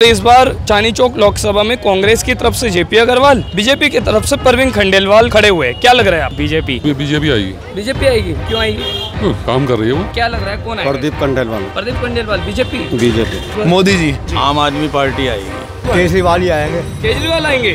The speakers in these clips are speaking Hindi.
इस बार चांदनी चौक लोकसभा में कांग्रेस की तरफ से जेपी अग्रवाल, बीजेपी की तरफ से परवीन खंडेलवाल खड़े हुए हैं। क्या लग रहा है आप? बीजेपी आएगी। बीजेपी आएगी? क्यों आएगी? काम कर रही है वो। क्या लग रहा है कौन आएगा? प्रदीप खंडेलवाल। बीजेपी। मोदी जी। आम आदमी पार्टी आएगी। केजरीवाल ही आएंगे। केजरीवाल आएंगे?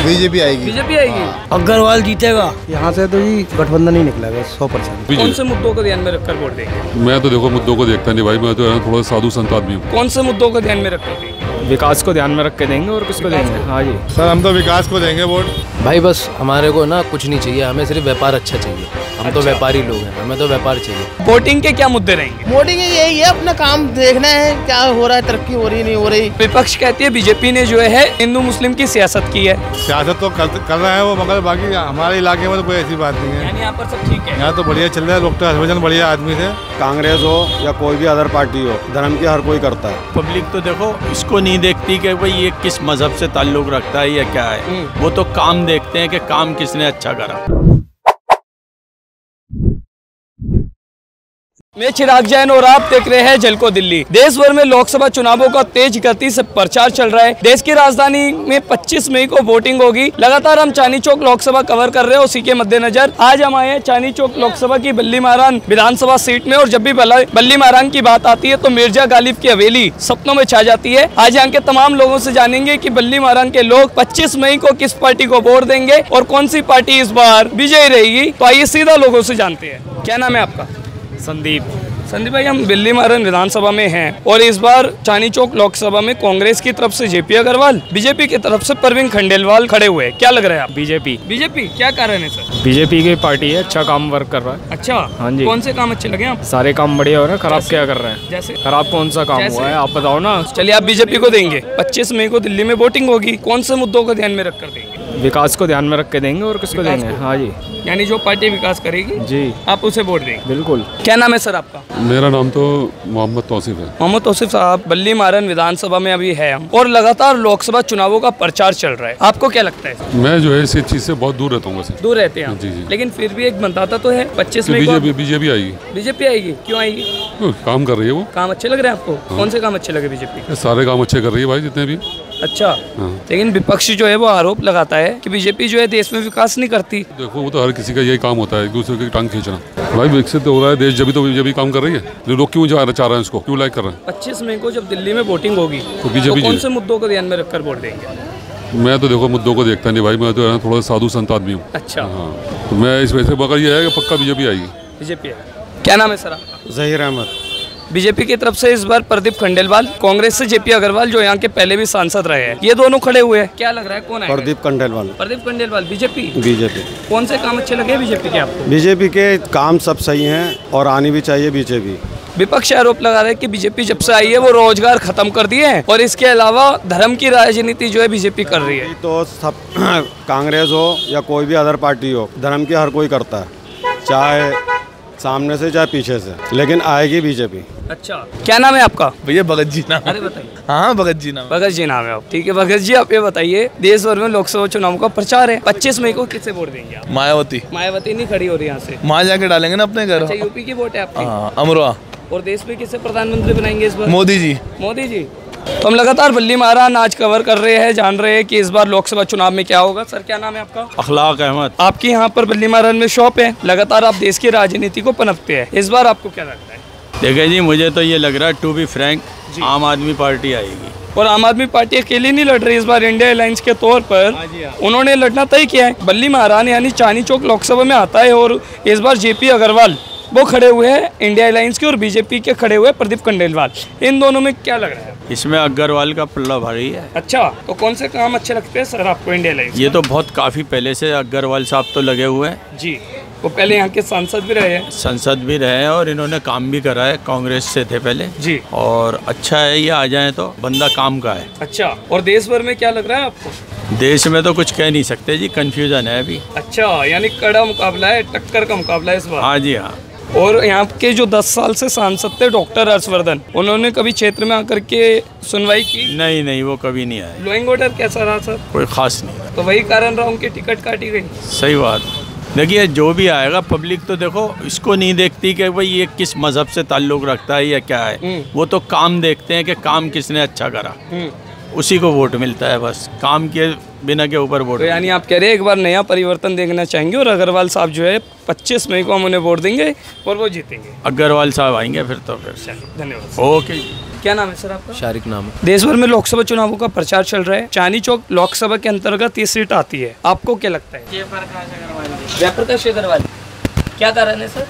बीजेपी आएगी। अग्रवाल जीतेगा। यहाँ से तो जी गठबंधन ही निकलेगा 100%। कौन से मुद्दों को ध्यान में रखकर वोट देंगे? मैं तो देखो मुद्दों को देखता नहीं भाई, मैं तो थोड़ा साधु संत आदमी हूँ। कौन से मुद्दों को ध्यान में रखकर देंगे? विकास को ध्यान में रख के देंगे। और किसको देंगे? हाँ जी सर, हम तो विकास को देंगे वोट। भाई बस हमारे को ना कुछ नहीं चाहिए, हमें सिर्फ व्यापार अच्छा चाहिए। हम तो व्यापारी लोग हैं, हमें तो व्यापार चाहिए। वोटिंग के क्या मुद्दे रहेंगे? वोटिंग यही है, अपना काम देखना है, क्या हो रहा है, तरक्की हो रही नहीं हो रही। विपक्ष कहती है बीजेपी ने जो है हिंदू मुस्लिम की सियासत की है। सियासत तो कर रहा है वो, मगर बाकी हमारे इलाके में तो कोई ऐसी बात नहीं है। यानी यहाँ पर सब ठीक है? यहाँ तो बढ़िया चल रहा है, डॉक्टर हर्षवर्धन बढ़िया आदमी थे। कांग्रेस हो या कोई भी अदर पार्टी हो, धर्म की हर कोई करता है। पब्लिक तो देखो इसको नहीं देखती कि भाई ये किस मजहब से ताल्लुक रखता है या क्या है। वो तो काम देखते हैं कि काम किसने अच्छा करा। मैं चिराग जैन और आप देख रहे हैं झलको दिल्ली। देश भर में लोकसभा चुनावों का तेज गति से प्रचार चल रहा है। देश की राजधानी में 25 मई को वोटिंग होगी। लगातार हम चांदनी चौक लोकसभा कवर कर रहे हैं। उसी के मद्देनजर आज हम आए हैं चांदनी चौक लोकसभा की बल्ली महारान विधानसभा सीट में। और जब भी बल्ली महारान की बात आती है तो मिर्जा गालिब की हवेली सपनों में छा जाती है। आज यहाँ के तमाम लोगों से जानेंगे कि बल्ली महारान के लोग 25 मई को किस पार्टी को वोट देंगे और कौन सी पार्टी इस बार विजयी रहेगी। तो आइए सीधा लोगों से जानते हैं। क्या नाम है आपका? संदीप भाई, हम बल्ली महारान विधानसभा में हैं और इस बार चांदनी चौक लोकसभा में कांग्रेस की तरफ से जेपी अग्रवाल, बीजेपी की तरफ से परवीन खंडेलवाल खड़े हुए हैं। क्या लग रहा है आप? बीजेपी क्या कारण है सर? बीजेपी की पार्टी है, अच्छा काम वर्क कर रहा है। अच्छा, हाँ जी। कौन से काम अच्छे लगे आप? सारे काम बढ़िया हो रहे हैं। खराब क्या कर रहे हैं? जैसे खराब कौन सा काम हुआ है आप बताओ ना। चलिए, आप बीजेपी को देंगे। 25 मई को दिल्ली में वोटिंग होगी। कौन से मुद्दों को ध्यान में रखकर देंगे? विकास को ध्यान में रख के देंगे। और किसको देंगे? हाँ जी, यानी जो पार्टी विकास करेगी जी आप उसे वोट देंगे। बिल्कुल। क्या नाम है सर आपका? मेरा नाम तो मोहम्मद तौसीफ है। मोहम्मद तौसीफ साहब, बल्ली महारान विधानसभा में अभी है हम और लगातार लोकसभा चुनावों का प्रचार चल रहा है। आपको क्या लगता है? मैं जो है इस चीज से बहुत दूर रहता हूँ। वैसे दूर रहते हैं? जी। लेकिन फिर भी एक मतदाता तो है 25 मई को। बीजेपी आएगी। बीजेपी आएगी? क्यों आएगी? काम कर रही है वो। काम अच्छे लग रहे हैं आपको? कौन से काम अच्छे लगे बीजेपी? सारे काम अच्छे कर रही है भाई, जितने भी। अच्छा, लेकिन विपक्ष जो है वो आरोप लगाता है कि बीजेपी जो है देश में विकास नहीं करती। देखो वो तो हर किसी का यही काम होता है, एक दूसरे की टांग खींचना। भाई विकसित हो रहा है देश, जब तो बीजेपी काम कर रही है। लोग क्यों चाह रहे हैं इसको, क्यों लाइक कर रहे हैं? 25 मई को जब दिल्ली में वोटिंग होगी तो बीजेपी कौन से मुद्दों को ध्यान में रखकर वोट देंगे? मैं तो देखो मुद्दों को देखता नहीं भाई, मैं तो थोड़ा साधु संत आदमी हूँ। अच्छा, हाँ, तो मैं इस वजह से मगर ये है कि पक्का बीजेपी आएगी। बीजेपी है। क्या नाम है सर आपका? जहीर अहमद। बीजेपी की तरफ से इस बार प्रदीप खंडेलवाल, कांग्रेस से जेपी अग्रवाल जो यहाँ के पहले भी सांसद रहे हैं, ये दोनों खड़े हुए हैं। क्या लग रहा है कौन है? प्रदीप खंडेलवाल। बीजेपी। कौन से काम अच्छे लगे बीजेपी के आपको? बीजेपी के काम सब सही हैं और आनी भी चाहिए बीजेपी। विपक्ष आरोप लगा रहा है कि बीजेपी जब से आई है वो रोजगार खत्म कर दिए हैं और इसके अलावा धर्म की राजनीति जो है बीजेपी कर रही है। तो सब कांग्रेस हो या कोई भी अदर पार्टी हो, धर्म की हर कोई करता है, चाहे सामने से चाहे पीछे से, लेकिन आएगी बीजेपी। अच्छा, क्या नाम है आपका? भैया भगत जी नाम। अरे बताइए। हाँ भगत जी नाम। भगत जी नाम है आप? ठीक है भगत जी, आप ये बताइए, देश भर में लोकसभा चुनाव का प्रचार है, 25 मई को किसे वोट देंगे आप? मायावती नहीं खड़ी हो रही यहाँ से? वहाँ जाके डालेंगे ना अपने घर। अच्छा, यूपी की वोट है आपकी? अमरोहा। और देश में किसे प्रधानमंत्री बनाएंगे इस बार? मोदी जी। तो हम लगातार बल्ली महारान आज कवर कर रहे हैं, जान रहे हैं कि इस बार लोकसभा चुनाव में क्या होगा। सर क्या नाम है आपका? अखलाक अहमद। आपकी यहाँ पर बल्ली महारान में शॉप है, लगातार आप देश की राजनीति को पनपते हैं, इस बार आपको क्या लगता है? देखिए जी, मुझे तो ये लग रहा है टू बी फ्रैंक, आम आदमी पार्टी आएगी। और आम आदमी पार्टी अकेली नहीं लड़ रही इस बार, इंडिया अलायंस के तौर पर उन्होंने लड़ना तय किया है। बल्ली महारान यानी चांदनी चौक लोकसभा में आता है और इस बार जेपी अग्रवाल वो खड़े हुए हैं इंडिया अलायंस के और बीजेपी के खड़े हुए प्रदीप खंडेलवाल। इन दोनों में क्या लग रहा है? इसमें अग्रवाल का पल्ला भारी है। अच्छा, तो कौन से काम अच्छे लगते हैं सर आपको इंडिया अलायंस? ये तो बहुत काफी पहले से अग्रवाल साहब तो लगे हुए हैं जी, वो पहले यहाँ के सांसद भी रहे हैं। संसद भी रहे हैं और इन्होंने काम भी करा है, कांग्रेस से थे पहले जी। और अच्छा है ये आ जाए तो, बंदा काम का है। अच्छा, और देश भर में क्या लग रहा है आपको? देश में तो कुछ कह नहीं सकते जी, कंफ्यूजन है अभी। अच्छा, यानी कड़ा मुकाबला है, टक्कर का मुकाबला है इस बार। हाँ जी हाँ। और यहाँ के जो 10 साल से सांसद थे डॉक्टर हर्षवर्धन, उन्होंने कभी क्षेत्र में आकर के सुनवाई की? नहीं, वो कभी नहीं आए। लॉ एंड ऑर्डर कैसा रहा सर? कोई खास नहीं रहा। तो वही कारण रहा उनकी टिकट काटी गई। सही बात। देखिए जो भी आएगा, पब्लिक तो देखो इसको नहीं देखती कि भाई ये किस मजहब से ताल्लुक रखता है या क्या है। वो तो काम देखते हैं कि काम किसने अच्छा करा। उसी को वोट मिलता है, बस काम के बिना के ऊपर वोट। तो यानी आप कह रहे हैं एक बार नया परिवर्तन देखना चाहेंगे और अग्रवाल साहब जो है 25 मई को हम उन्हें वोट देंगे और वो जीतेंगे। अग्रवाल साहब आएंगे फिर तो फिर। धन्यवाद। ओके। क्या नाम है सर आपका? शारिक नाम है। देश भर में लोकसभा चुनावों का प्रचार चल रहा है। चांदनी चौक लोकसभा के अंतर्गत ये सीट आती है, आपको क्या लगता है? जयप्रकाश अग्रवाल। क्या कारण है सर?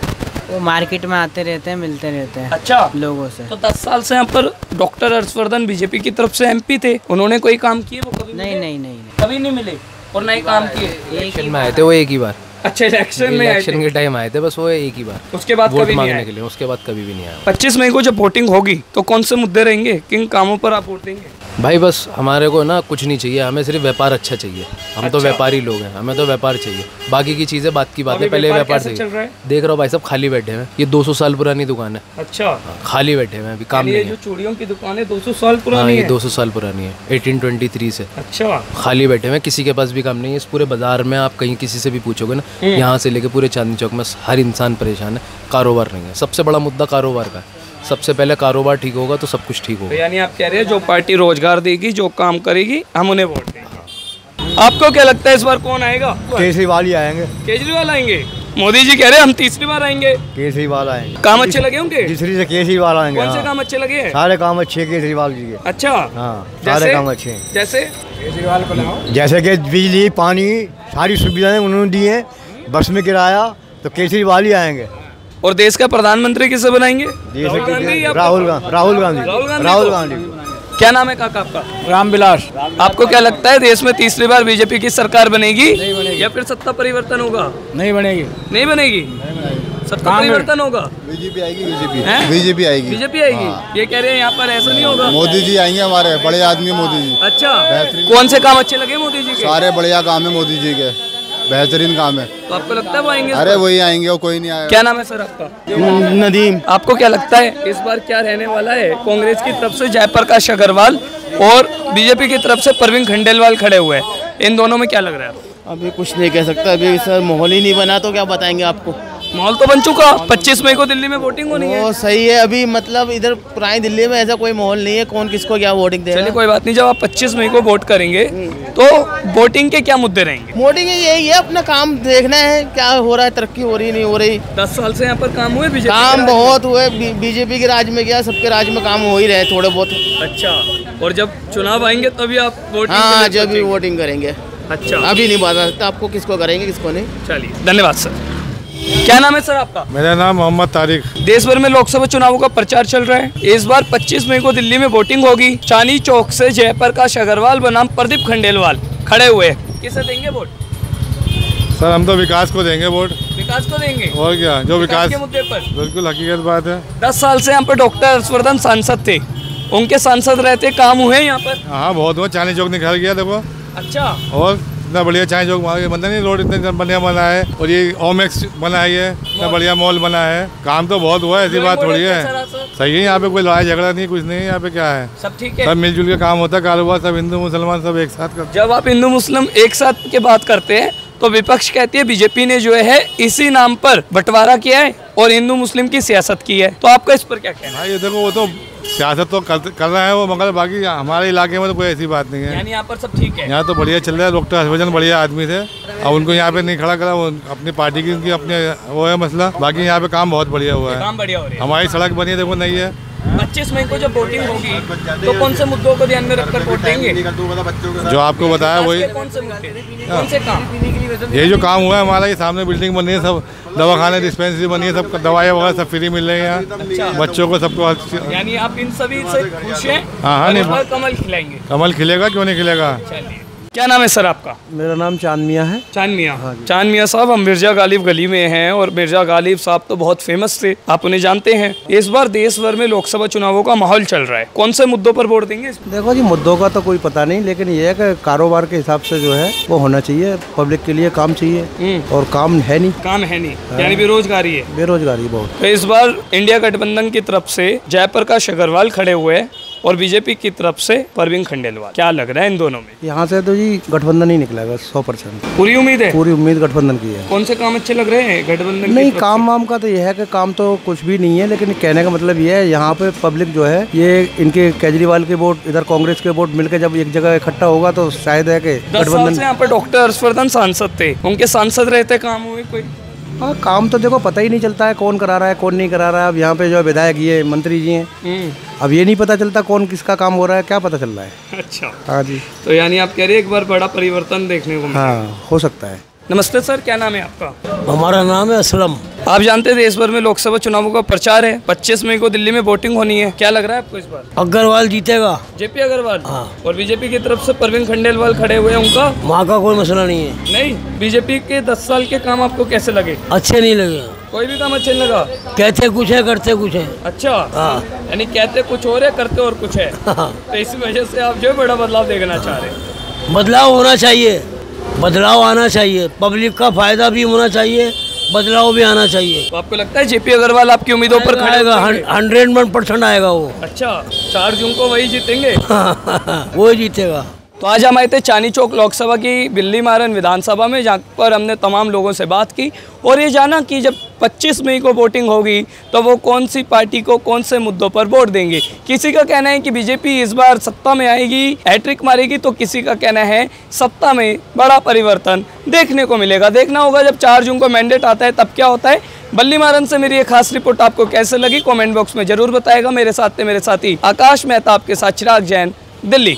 वो मार्केट में आते रहते हैं, मिलते रहते हैं अच्छा लोगों से। तो 10 साल से यहाँ पर डॉक्टर हर्षवर्धन बीजेपी की तरफ से एमपी थे, उन्होंने कोई काम किए? वो कभी नहीं। कभी नहीं मिले और नहीं काम किए। इलेक्शन में आए थे वो एक ही बार। अच्छा, इलेक्शन में इलेक्शन के टाइम आए थे बस वो एक ही बार, उसके बाद वोट कभी नहीं मांगने आए। के लिए, उसके बाद कभी भी नहीं आया। 25 मई को जब वोटिंग होगी तो कौन से मुद्दे रहेंगे, किन कामों पर आप वोट देंगे? भाई बस हमारे को ना कुछ नहीं चाहिए, हमें सिर्फ व्यापार अच्छा चाहिए। हम तो व्यापारी लोग हैं, हमें तो व्यापार चाहिए, बाकी की चीज़ें बात की बात है। पहले व्यापार चल चाहिए। रहा है? देख रहा हूँ भाई सब खाली बैठे हैं, ये 200 साल पुरानी दुकान है। अच्छा, खाली बैठे हुए हैं, अभी काम ये नहीं जो है। चूड़ियों की दुकान है 200 साल हाँ, पुरानी ये है। 200 साल पुरानी है, 1823 से। अच्छा, खाली बैठे हुए हैं, किसी के पास भी काम नहीं है। इस पूरे बाजार में आप कहीं किसी से भी पूछोगे ना, यहाँ से लेके पूरे चांदनी चौक में हर इंसान परेशान है। कारोबार नहीं है, सबसे बड़ा मुद्दा कारोबार का है। सबसे पहले कारोबार ठीक होगा तो सब कुछ ठीक तो होगा। यानी आप कह रहे हैं जो पार्टी रोजगार देगी, जो काम करेगी, हम उन्हें वोट देंगे। आपको क्या लगता है इस बार कौन आएगा? केजरीवाल ही आएंगे। केजरीवाल आएंगे? मोदी जी कह रहे हैं हम तीसरी बार आएंगे। केजरीवाल आएंगे। काम अच्छे लगे होंगे? तीसरी से केजरीवाल आएंगे। कौन से हाँ। काम अच्छे लगे हैं? सारे काम अच्छे केजरीवाल जी के। अच्छा, हाँ, जैसे? सारे काम अच्छे हैं। जैसे केजरीवाल को लाओ। जैसे कि बिजली, पानी, सारी सुविधाएं उन्होंने दी हैं। बस में किराया तो केजरीवाल ही आएंगे। और देश का प्रधानमंत्री किसे बनाएंगे? राहुल गांधी। राहुल राहुल गांधी। क्या नाम है काका आपका? रामविलास। आपको क्या लगता है देश में तीसरी बार बीजेपी की सरकार बनेगी या फिर सत्ता परिवर्तन होगा? नहीं बनेगी। नहीं बनेगी, सत्ता परिवर्तन होगा। बीजेपी आएगी। बीजेपी हैं? बीजेपी आएगी। बीजेपी आएगी। ये कह रहे हैं यहाँ पर ऐसा नहीं होगा। मोदी जी आएंगे, हमारे बड़े आदमी मोदी जी। अच्छा, कौन से काम अच्छे लगे मोदी जी के? सारे बढ़िया काम है मोदी जी के, बेहतरीन काम है। तो आपको लगता है वो आएंगे? अरे वही आएंगे और कोई नहीं आएगा। क्या नाम है सर आपका? नदीम। आपको क्या लगता है इस बार क्या रहने वाला है? कांग्रेस की तरफ से जयप्रकाश अग्रवाल और बीजेपी की तरफ से परवीन खंडेलवाल खड़े हुए हैं, इन दोनों में क्या लग रहा है? अभी कुछ नहीं कह सकता, अभी सर माहौल ही नहीं बना तो क्या बताएंगे आपको। माहौल तो बन चुका, 25 मई को दिल्ली में वोटिंग होनी है। वो सही है, अभी मतलब इधर पुरानी दिल्ली में ऐसा कोई माहौल नहीं है, कौन किसको क्या वोटिंग देगा। चलिए कोई बात नहीं, जब आप 25 मई को वोट करेंगे तो वोटिंग के क्या मुद्दे रहेंगे? वोटिंग यही है, अपना काम देखना है, क्या हो रहा है, तरक्की हो रही नहीं हो रही। 10 साल से यहाँ पर काम हुए बीजेपी? काम बहुत हुए, बीजेपी के राज में क्या, सबके राज में काम हो ही रहे थोड़े बहुत। अच्छा, और जब चुनाव आएंगे तभी आप वोटिंग? हाँ, जब भी वोटिंग करेंगे। अच्छा, अभी नहीं बता सकता आपको किसको करेंगे किसको नहीं। चलिए धन्यवाद सर। क्या नाम है सर आपका? मेरा नाम मोहम्मद तारिक। देश भर में लोकसभा चुनावों का प्रचार चल रहा है। इस बार 25 मई को दिल्ली में वोटिंग होगी। चांदनी चौक से जयप्रकाश अग्रवाल बनाम प्रदीप खंडेलवाल खड़े हुए हैं, किसे देंगे वोट? सर हम तो विकास को देंगे वोट। विकास को देंगे? और क्या, जो विकास के मुद्दे पर बिल्कुल हकीकत बात है। 10 साल से यहाँ पर डॉक्टर हर्षवर्धन सांसद थे, उनके सांसद रहते काम हुए यहाँ पर? हाँ बहुत हुआ, चांदनी चौक निकल गया देखो। अच्छा, और इतना बढ़िया चांदनी चौक बना नहीं, रोड इतना बढ़िया बना है, और ये ओमेक्स बना है, ये इतना बढ़िया मॉल बना है। काम तो बहुत हुआ है, ऐसी बात थोड़ी है। सही है, यहाँ पे कोई लड़ाई झगड़ा नहीं, कुछ नहीं है। यहाँ पे क्या है, सब ठीक है, सब मिलजुल के काम होता है। कारोबार सब हिंदू मुसलमान सब एक साथ करते। जब आप हिंदू मुस्लिम एक साथ के बात करते हैं तो विपक्ष कहती है बीजेपी ने जो है इसी नाम पर बंटवारा किया है और हिंदू मुस्लिम की सियासत की है, तो आपका इस पर क्या कहना है? हाँ ये देखो, वो तो सियासत तो कर रहे हैं वो, मगर बाकी हमारे इलाके में तो कोई ऐसी बात नहीं है। यानी यहाँ पर सब ठीक है? यहाँ तो बढ़िया चल रहा है। डॉक्टर हर्षवर्धन बढ़िया आदमी थे, अब उनको यहाँ पे नहीं खड़ा करा, वो अपनी पार्टी की उनकी अपने वो है मसला। बाकी यहाँ पे काम बहुत बढ़िया हुआ है, काम बढ़िया हो रहा है। हमारी सड़क बनी है देखो, नहीं है। 25 मई को जब वोटिंग होगी तो कौन से मुद्दों को ध्यान में रखकर वोट देंगे? जो आपको बताया वही, कौन से मुद्दे, कौन से काम? ये जो काम हुआ है हमारा, ये सामने बिल्डिंग बनी है, सब दवाखाने डिस्पेंसरी बनी है, सब दवाइयाँ वगैरह सब फ्री मिल रही है यहाँ बच्चों को, सबको। यानी आप इन सभी से खुश हैं? हाँ, नहीं, कमल खिलाएंगे? कमल खिलेगा, क्यों नहीं खिलेगा। चलिए, क्या नाम है सर आपका? मेरा नाम चांद मियाँ है। चांद मियाँ। चांद मियाँ साहब, हम मिर्जा गालिब गली में हैं और मिर्जा गालिब साहब तो बहुत फेमस थे, आप उन्हें जानते हैं। इस बार देश भर में लोकसभा चुनावों का माहौल चल रहा है, कौन से मुद्दों पर वोट देंगे? देखो जी, मुद्दों का तो कोई पता नहीं, लेकिन ये है कि कारोबार के हिसाब से जो है वो होना चाहिए, पब्लिक के लिए काम चाहिए, और काम है नहीं। काम है नहीं, यानी बेरोजगारी है। बेरोजगारी बहुत। तो इस बार इंडिया गठबंधन की तरफ से जयप्रकाश अग्रवाल खड़े हुए हैं और बीजेपी की तरफ से परवीन खंडेलवाल। क्या लग रहा है इन दोनों में? यहाँ से तो जी गठबंधन ही निकलेगा 100%। पूरी उम्मीद है? पूरी उम्मीद गठबंधन की है। कौन से काम अच्छे लग रहे हैं गठबंधन? नहीं, काम वाम का तो यह है कि काम तो कुछ भी नहीं है, लेकिन कहने का मतलब ये है यहाँ पे पब्लिक जो है ये इनके केजरीवाल के वोट इधर कांग्रेस के वोट मिलकर जब एक जगह इकट्ठा होगा तो शायद है कि 10 साल से यहाँ पे डॉक्टर हर्षवर्धन सांसद थे, उनके सांसद रहते काम हुए कोई? हाँ, काम तो देखो पता ही नहीं चलता है कौन करा रहा है कौन नहीं करा रहा है। अब यहाँ पे जो विधायक ये मंत्री जी हैं, अब ये नहीं पता चलता कौन किसका काम हो रहा है, क्या पता चल रहा है। अच्छा, हाँ जी। तो यानी आप कह रहे हैं एक बार बड़ा परिवर्तन देखने को मिलेगा? हाँ, हो सकता है। नमस्ते सर, क्या नाम है आपका? हमारा नाम है असलम। आप जानते हैं देश भर में लोकसभा चुनावों का प्रचार है, 25 मई को दिल्ली में वोटिंग होनी है। क्या लग रहा है आपको इस बार? अग्रवाल जीतेगा। जेपी अग्रवाल? हाँ। और बीजेपी की तरफ से परवीन खंडेलवाल खड़े हुए हैं, उनका वहाँ का कोई मसला नहीं है। नहीं, बीजेपी के 10 साल के काम आपको कैसे लगे? अच्छे नहीं लगे, कोई भी काम अच्छे नहीं लगा? कहते कुछ है करते कुछ है। अच्छा, हाँ। यानी कहते कुछ और है करते और कुछ है। तो इसी वजह से आप जो बड़ा बदलाव देखना चाह रहे हैं? बदलाव होना चाहिए, बदलाव आना चाहिए, पब्लिक का फायदा भी होना चाहिए, बदलाव भी आना चाहिए। तो आपको लगता है जेपी अग्रवाल आपकी उम्मीदों पर खड़े आएगा? 100% आएगा वो। अच्छा, 4 जून को वही जीतेंगे? वो जीतेगा। तो आज हम आए थे चांदनी चौक लोकसभा की बिल्ली मारन विधानसभा में, जहाँ पर हमने तमाम लोगों से बात की और ये जाना कि जब 25 मई को वोटिंग होगी तो वो कौन सी पार्टी को कौन से मुद्दों पर वोट देंगे। किसी का कहना है कि बीजेपी इस बार सत्ता में आएगी, हैट्रिक मारेगी, तो किसी का कहना है सत्ता में बड़ा परिवर्तन देखने को मिलेगा। देखना होगा जब 4 जून को मैंडेट आता है तब क्या होता है। बल्ली मारन से मेरी ये खास रिपोर्ट आपको कैसे लगी कमेंट बॉक्स में जरूर बताएगा। मेरे साथ थे मेरे साथी आकाश मेहता, आपके साथ चिराग जैन, दिल्ली।